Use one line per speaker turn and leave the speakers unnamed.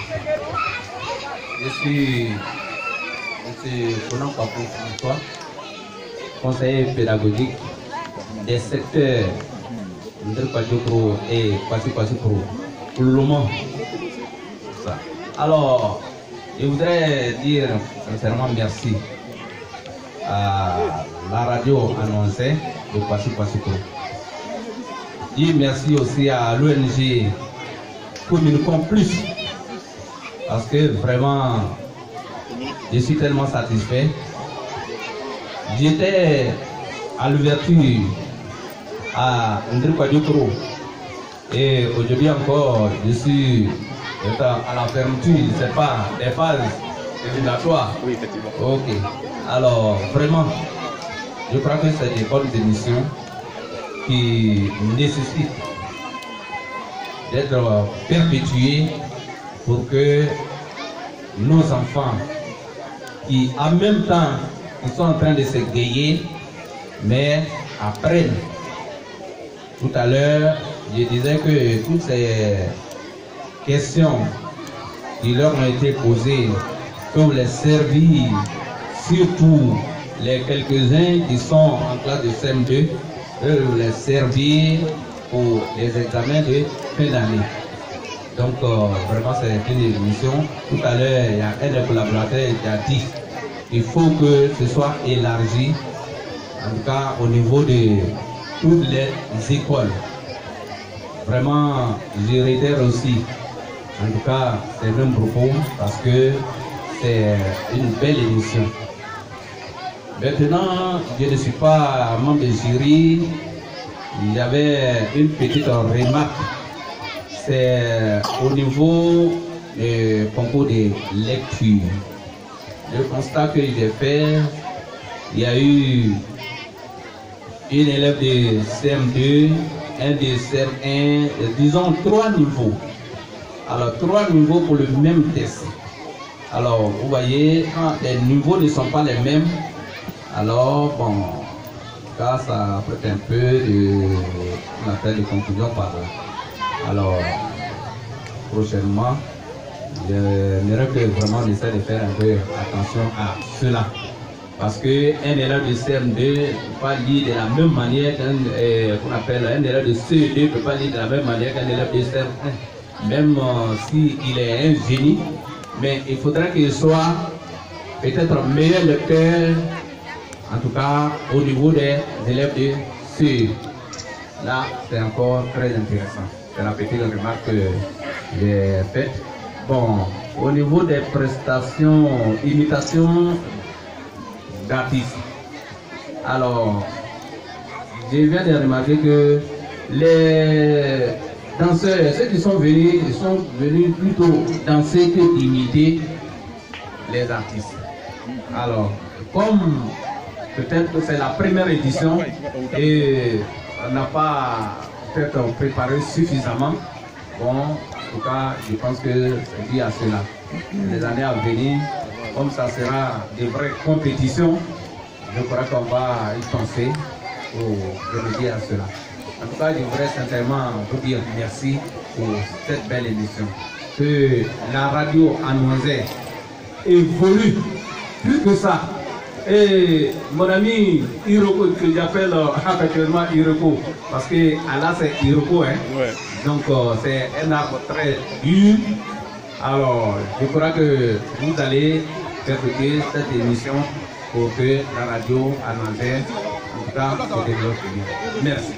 Je suis M. Conan Papou François, conseiller pédagogique des secteurs de Padjokro et Passy-Passy-Pro pour le moment. Alors, je voudrais dire sincèrement merci à la radio annoncée de Passy-Passy-Pro. Dire merci aussi à l'ONG Communiquons Plus, parce que vraiment je suis tellement satisfait. J'étais à l'ouverture à Ndri Padjokro et aujourd'hui encore je suis à la fermeture, c'est pas des phases éliminatoires.
Oui, effectivement.
Ok. Alors vraiment, je crois que c'est des bonnes émissions qui nécessitent d'être perpétuées pour que nos enfants qui en même temps ils sont en train de se griller mais apprennent. Tout à l'heure je disais que toutes ces questions qui leur ont été posées peuvent les servir, surtout les quelques-uns qui sont en classe de CM2 peuvent les servir pour les examens de fin d'année. Donc vraiment c'est une émission. Tout à l'heure il y a un des collaborateurs qui a dit qu'il faut que ce soit élargi, en tout cas au niveau de toutes les écoles. Vraiment je réitère aussi en tout cas ces mêmes propos parce que c'est une belle émission. Maintenant, je ne suis pas membre de jury. Il y avait une petite remarque. C'est au niveau du concours de lecture. Le constat que j'ai fait, il y a eu une élève de CM2, un de CM1, disons 3 niveaux. Alors 3 niveaux pour le même test. Alors vous voyez, quand les niveaux ne sont pas les mêmes, alors bon, là ça peut un peu de, on appelle de conclusion par là. Alors prochainement, j'aimerais que vraiment on essaie de faire un peu attention à cela. Parce qu'un élève de CM2 ne peut pas lire de la même manière qu'on appelle un élève de CE2 ne peut pas lire de la même manière qu'un élève de CM1. Même s'il est un génie, mais il faudrait qu'il soit peut-être meilleur lecteur, en tout cas au niveau des élèves de CE. Là, c'est encore très intéressant. C'est la petite remarque que j'ai faite. Bon, au niveau des prestations, imitation d'artistes. Alors, je viens de remarquer que les danseurs, ceux qui sont venus, ils sont venus plutôt danser que imiter les artistes. Alors, comme peut-être que c'est la première édition et on n'a pas peut-être préparé suffisamment, bon, en tout cas, je pense que c'est dû à cela. Les années à venir, comme ça sera des vraies compétitions, je crois qu'on va y penser pour remédier à cela. En tout cas, je voudrais sincèrement vous dire merci pour cette belle émission. Que la radio annoncée évolue plus que ça. Et mon ami Iroko, que j'appelle actuellement Iroko, parce que Allah c'est Iroko, hein. Ouais. Donc c'est un arbre très dur. Alors, je crois que vous allez perpétuer cette émission pour que la radio annoncée, en tout cas, se développe bien. Merci.